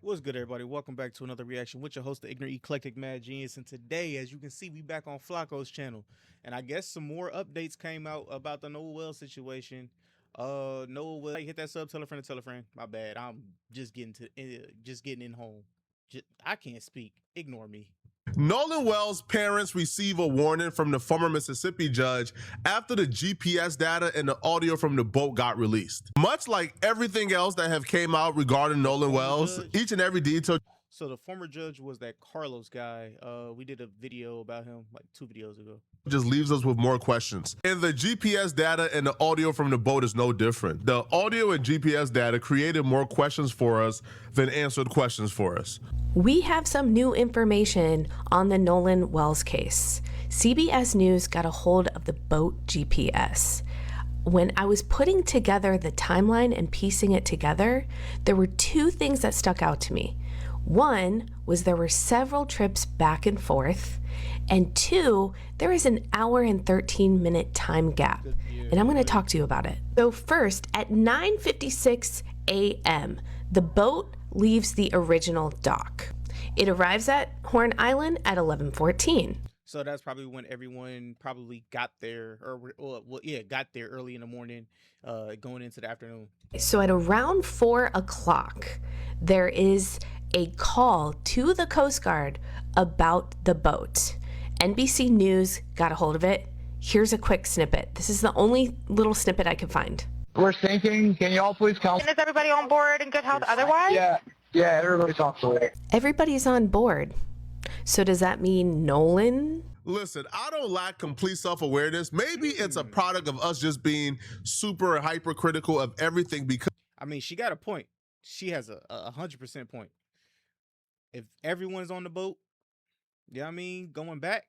What's good, everybody? Welcome back to another reaction with your host, the Ignorant Eclectic Mad Genius. And today, as you can see, we back on Flacco's channel. And I guess some more updates came out about the Noah Wells situation. Noah Wells, hit that sub, tell a friend. My bad. I'm just getting in home. I can't speak. Ignore me. Nolan Wells' parents receive a warning from the former Mississippi judge after the GPS data and the audio from the boat got released. Much like everything else that have came out regarding Nolan Wells, each and every detail. So the former judge was that Carlos guy. We did a video about him like 2 videos ago. Just leaves us with more questions. And the GPS data and the audio from the boat is no different. The audio and GPS data created more questions for us than answered questions for us. We have some new information on the Nolan Wells case. CBS News got a hold of the boat GPS. When I was putting together the timeline and piecing it together, there were 2 things that stuck out to me. One was there were several trips back and forth, and 2, there is an hour and 13-minute time gap, and I'm going to talk to you about it. So first, at 9:56 a.m., the boat leaves the original dock. It arrives at Horn Island at 11:14. So that's probably when everyone probably got there, got there early in the morning, going into the afternoon. So at around 4 o'clock, there is a call to the Coast Guard about the boat. NBC News got a hold of it. Here's a quick snippet. This is the only little snippet I could find. We're sinking. Can you all please come? And is everybody on board in good health otherwise? Yeah, everybody's on board. Everybody's on board. So does that mean Nolan? Listen, I don't lack complete self-awareness. Maybe it's a product of us just being super hypercritical of everything because I mean, she got a point. She has a 100% point. If everyone's on the boat, going back,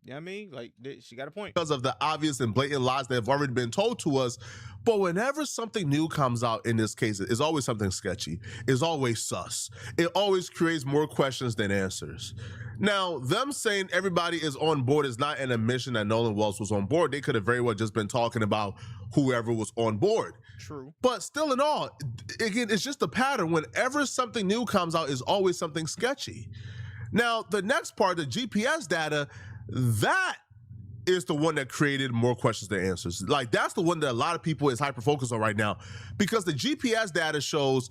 like she got a point. Because of the obvious and blatant lies that have already been told to us. But whenever something new comes out in this case, it's always something sketchy. It's always sus. It always creates more questions than answers. Now, them saying everybody is on board is not an admission that Nolan Wells was on board. They could have very well just been talking about whoever was on board. True. But still in all, again, it's just a pattern. Whenever something new comes out, is always something sketchy. Now, the next part, the GPS data, that is the one that created more questions than answers. Like, that's the one that a lot of people is hyper-focused on right now, because the GPS data shows,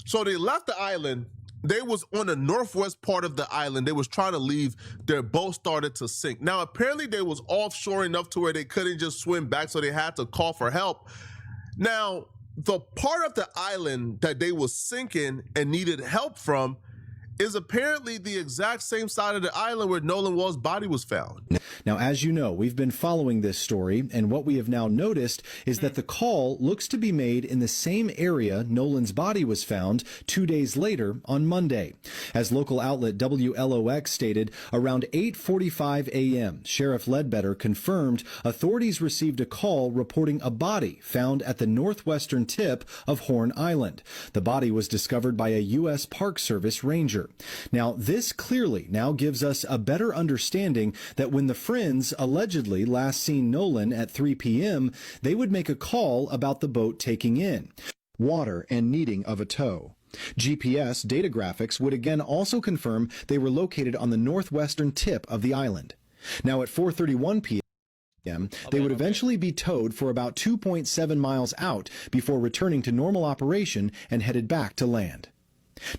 so they left the island, they was on the northwest part of the island, they was trying to leave, their boat started to sink. Now, apparently they was offshore enough to where they couldn't just swim back, so they had to call for help. Now, the part of the island that they was sinking and needed help from is apparently the exact same side of the island where Nolan Wells' body was found. Now, as you know, we've been following this story, and what we have now noticed is that the call looks to be made in the same area Nolan's body was found 2 days later on Monday. As local outlet WLOX stated, around 8:45 a.m., Sheriff Ledbetter confirmed authorities received a call reporting a body found at the northwestern tip of Horn Island. The body was discovered by a U.S. Park Service ranger. Now, this clearly now gives us a better understanding that when the friends allegedly last seen Nolan at 3 p.m., they would make a call about the boat taking in water and needing of a tow. GPS data graphics would again also confirm they were located on the northwestern tip of the island. Now, at 4:31 p.m., they would eventually be towed for about 2.7 miles out before returning to normal operation and headed back to land.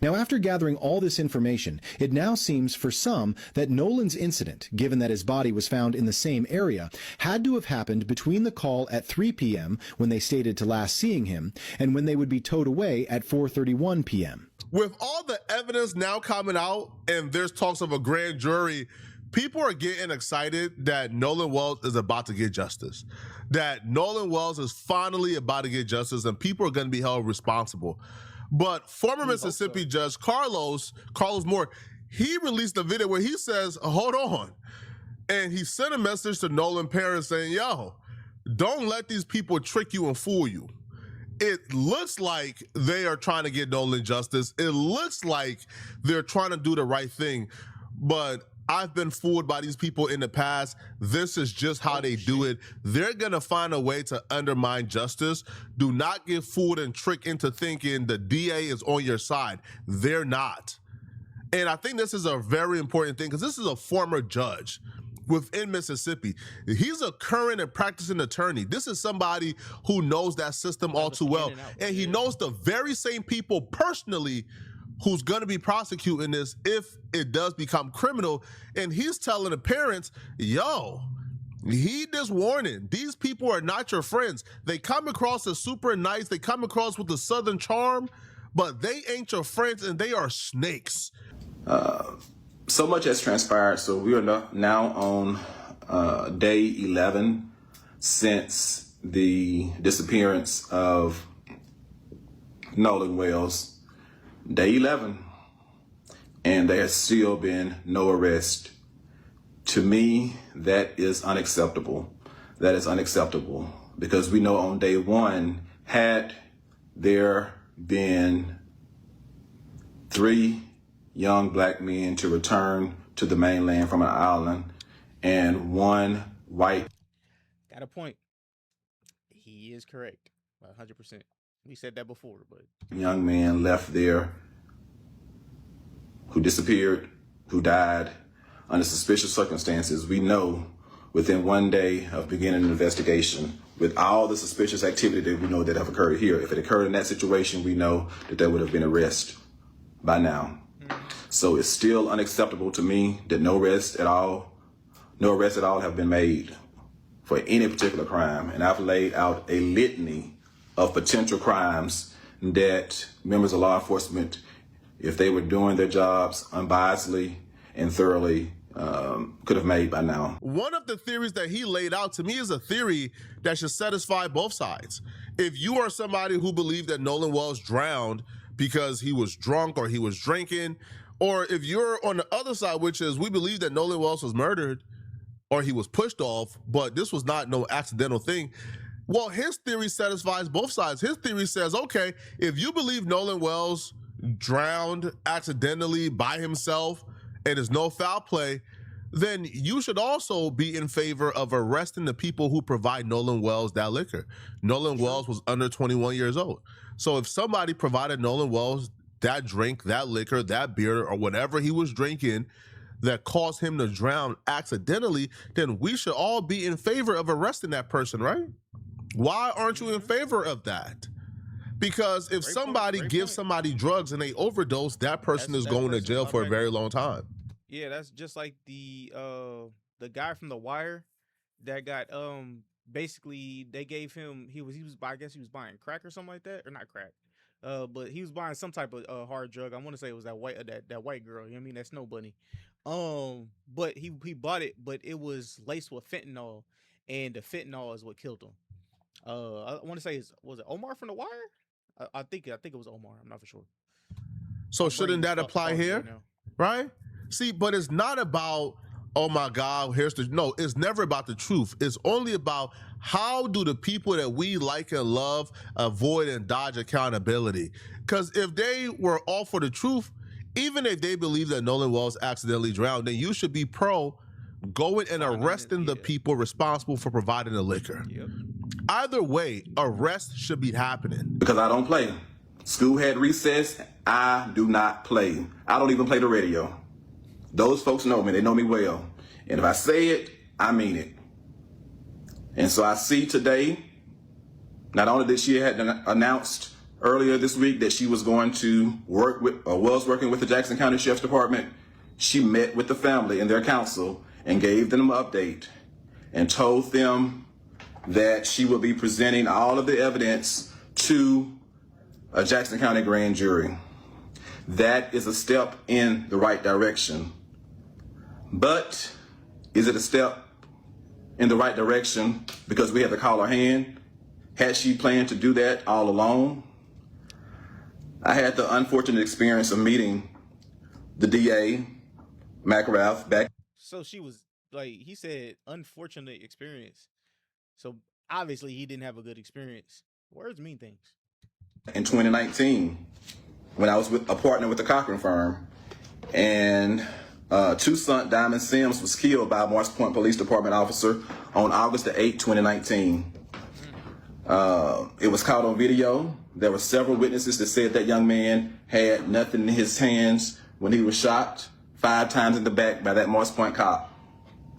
Now, after gathering all this information, it now seems for some that Nolan's incident, given that his body was found in the same area, had to have happened between the call at 3 p.m., when they stated to last seeing him, and when they would be towed away at 4:31 p.m. With all the evidence now coming out, and there's talks of a grand jury, people are getting excited that Nolan Wells is about to get justice. That Nolan Wells is finally about to get justice, and people are going to be held responsible. But former Mississippi Judge Carlos Moore, he released a video where he says, hold on. And he sent a message to Nolan parents saying, yo, don't let these people trick you and fool you. It looks like they are trying to get Nolan justice. It looks like they're trying to do the right thing. But I've been fooled by these people in the past. This is just how they do it. They're going to find a way to undermine justice. Do not get fooled and tricked into thinking the DA is on your side. They're not. And I think this is a very important thing because this is a former judge within Mississippi. He's a current and practicing attorney. This is somebody who knows that system all too well. And he knows the very same people personally who's going to be prosecuting this if it does become criminal. And he's telling the parents, yo, heed this warning. These people are not your friends. They come across as super nice. They come across with a Southern charm, but they ain't your friends and they are snakes. So much has transpired. So we are now on day 11 since the disappearance of Nolan Wells. Day 11, and there has still been no arrest. To me, that is unacceptable. That is unacceptable because we know on day 1, had there been 3 young black men to return to the mainland from an island and 1 white. Got a point. He is correct. 100%. We said that before, but Young man left there who disappeared, who died under suspicious circumstances. We know within 1 day of beginning an investigation, with all the suspicious activity that we know that have occurred here, if it occurred in that situation, we know that there would have been arrest by now. So it's still unacceptable to me that no arrests at all have been made for any particular crime. And I've laid out a litany of potential crimes that members of law enforcement, if they were doing their jobs unbiasedly and thoroughly, could have made by now. One of the theories that he laid out to me is a theory that should satisfy both sides. If you are somebody who believes that Nolan Wells drowned because he was drunk or he was drinking, or if you're on the other side, which is we believe that Nolan Wells was murdered or he was pushed off, but this was not no accidental thing. Well, his theory satisfies both sides. His theory says, okay, if you believe Nolan Wells drowned accidentally by himself and there's no foul play, then you should also be in favor of arresting the people who provide Nolan Wells that liquor. Nolan Wells was under 21 years old. So if somebody provided Nolan Wells that drink, that liquor, that beer, or whatever he was drinking that caused him to drown accidentally, then we should all be in favor of arresting that person, right? Why aren't you in favor of that? Because if somebody gives somebody drugs and they overdose, that person is going to jail for a very long time. Yeah, that's just like the guy from The Wire that got basically they gave him he was I guess he was buying crack or something like that, or not crack. But he was buying some type of hard drug. I want to say it was that white girl, you know what I mean? That Snow Bunny. But he bought it, but it was laced with fentanyl, and the fentanyl is what killed him. I want to say was it Omar from The Wire? I think it was Omar. I'm not for sure. So shouldn't that apply here? Right? See, but it's not about, oh my God, no, it's never about the truth. It's only about how do the people that we like and love avoid and dodge accountability? Because if they were all for the truth, even if they believe that Nolan Wells accidentally drowned, then you should be pro going and arresting the people responsible for providing the liquor. Yep. Either way, arrest should be happening. Because I don't play. School had recess. I do not play. I don't even play the radio. Those folks know me. They know me well. And if I say it, I mean it. And so I see today, not only that she had announced earlier this week that she was going to work with, or was working with the Jackson County Sheriff's Department, she met with the family and their counsel and gave them an update and told them that she will be presenting all of the evidence to a Jackson County grand jury. That is a step in the right direction. But is it a step in the right direction because we had to call her hand? Had she planned to do that all alone? I had the unfortunate experience of meeting the DA, McRath, back. So she was like, he said, unfortunate experience. So obviously he didn't have a good experience. Words mean things. In 2019, when I was a partner with the Cochran firm, and Toussaint Diamond Sims was killed by a Morris Point Police Department officer on August the 8th, 2019. It was caught on video. There were several witnesses that said that young man had nothing in his hands when he was shot 5 times in the back by that Morris Point cop.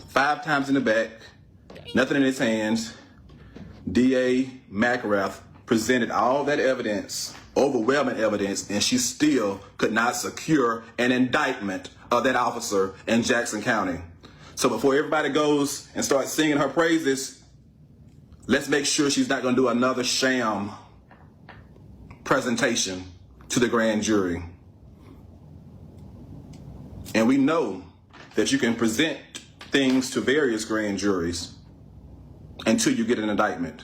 5 times in the back, nothing in his hands. DA McRath presented all that evidence, overwhelming evidence, and she still could not secure an indictment of that officer in Jackson County. So before everybody goes and starts singing her praises, let's make sure she's not going to do another sham presentation to the grand jury. And we know that you can present things to various grand juries until you get an indictment.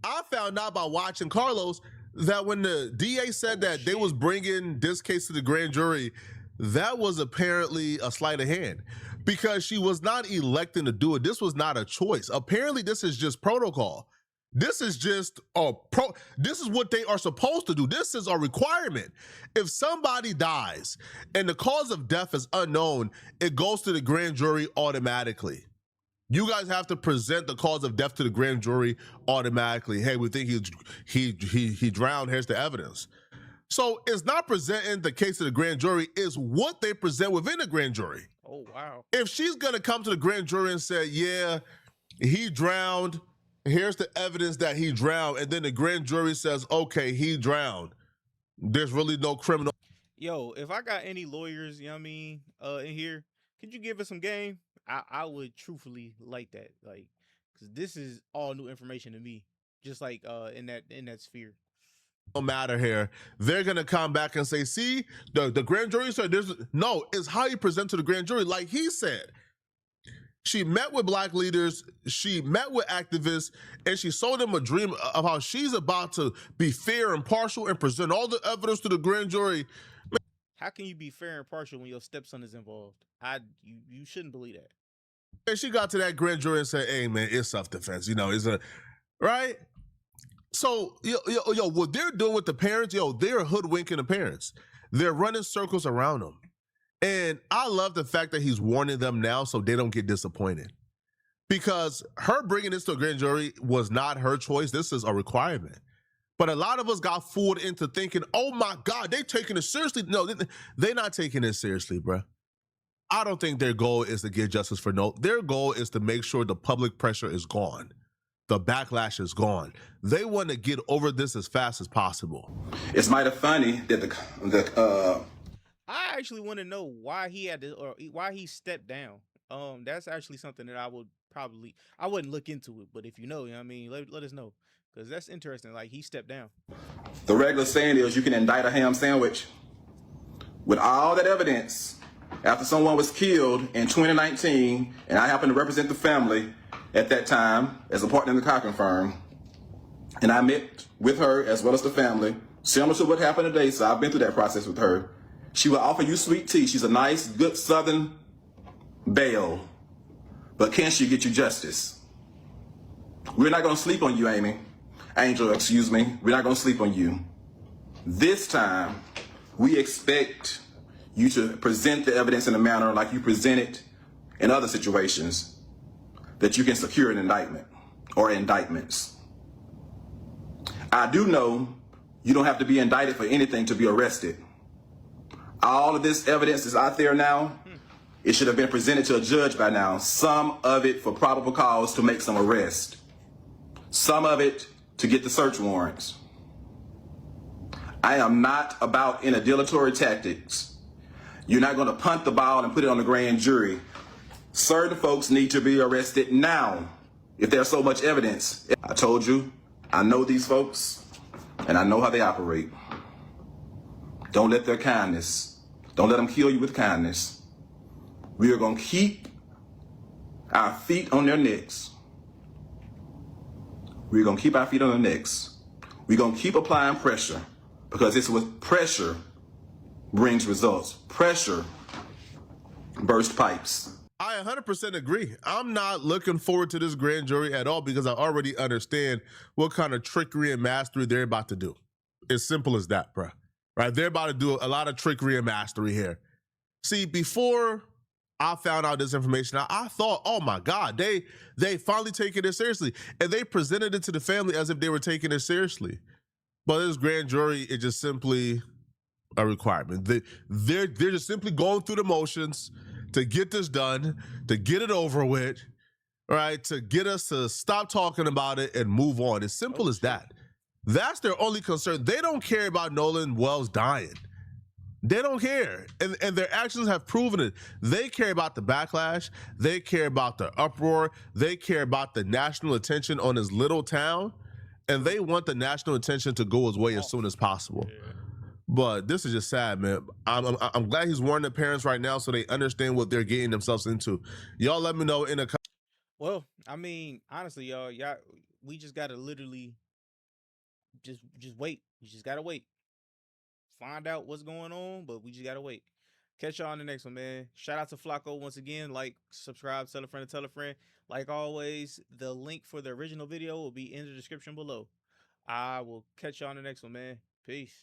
I found out by watching Carlos that when the DA said that they was bringing this case to the grand jury, that was apparently a sleight of hand because she was not electing to do it. This was not a choice. Apparently, this is just protocol. This is just this is what they are supposed to do. This is a requirement. If somebody dies and the cause of death is unknown, it goes to the grand jury automatically. You guys have to present the cause of death to the grand jury automatically. Hey, we think he drowned. Here's the evidence. So it's not presenting the case to the grand jury, it's what they present within the grand jury. Oh, wow. If she's gonna come to the grand jury and say, yeah, he drowned, here's the evidence that he drowned, and then the grand jury says, okay, he drowned, there's really no criminal. Yo, if I got any lawyers, you know what I mean, in here, could you give us some game? I would truthfully like that, like, because this is all new information to me, just like in that sphere. No matter here, they're gonna come back and say, see, the grand jury said no, it's how you present to the grand jury. Like he said, she met with black leaders, she met with activists, and she sold them a dream of how she's about to be fair and partial and present all the evidence to the grand jury. How can you be fair and partial when your stepson is involved? You shouldn't believe that. And she got to that grand jury and said, hey man, it's self-defense, it's a right. So yo, what they're doing with the parents, they're hoodwinking the parents. They're running circles around them. And I love the fact that he's warning them now so they don't get disappointed. Because her bringing this to a grand jury was not her choice. This is a requirement. But a lot of us got fooled into thinking, oh my God, they taking it seriously. No, they're not taking it seriously, bro. I don't think their goal is to get justice for no. Their goal is to make sure the public pressure is gone. The backlash is gone. They want to get over this as fast as possible. It's mighty funny that I actually want to know why he had to, or why he stepped down. That's actually something that I wouldn't look into it, but if you know what I mean, let us know, because that's interesting. Like, he stepped down. the regular saying is you can indict a ham sandwich. With all that evidence, after someone was killed in 2019, and I happened to represent the family at that time as a partner in the Cochran firm, and I met with her as well as the family, similar to what happened today, so I've been through that process with her. She will offer you sweet tea. She's a nice, good Southern belle, but can she get you justice? We're not going to sleep on you, Angel, excuse me. We're not going to sleep on you. This time, we expect you to present the evidence in a manner like you present it in other situations, that you can secure an indictment or indictments. I do know you don't have to be indicted for anything to be arrested. All of this evidence is out there now. It should have been presented to a judge by now. Some of it for probable cause to make some arrest. Some of it to get the search warrants. I am not about any dilatory tactics. You're not going to punt the ball and put it on the grand jury. Certain folks need to be arrested now if there's so much evidence. I told you, I know these folks and I know how they operate. Don't let their kindness, don't let them kill you with kindness. We are going to keep our feet on their necks. We're going to keep our feet on their necks. We're going to keep applying pressure, because it's with pressure brings results. Pressure bursts pipes. I 100% agree. I'm not looking forward to this grand jury at all, because I already understand what kind of trickery and mastery they're about to do. As simple as that, bro. Right? They're about to do a lot of trickery and mastery here. See, before I found out this information. I thought, oh my God, they finally taking it seriously. And they presented it to the family as if they were taking it seriously. But this grand jury is just simply a requirement. They're just simply going through the motions to get this done, to get it over with, right? To get us to stop talking about it and move on. As simple as that. That's their only concern. They don't care about Nolan Wells dying. They don't care. And their actions have proven it. They care about the backlash. They care about the uproar. They care about the national attention on his little town. And they want the national attention to go his way as soon as possible. But this is just sad, man. I'm glad he's warning the parents right now so they understand what they're getting themselves into. Y'all let me know in the. Well, I mean, honestly, y'all, we just gotta literally just wait. You just gotta wait. Find out what's going on, but we just gotta wait. Catch y'all on the next one, man. Shout out to Flacco once again. Like, subscribe, tell a friend, tell a friend. Like always, the link for the original video will be in the description below. I will catch y'all on the next one, man. Peace.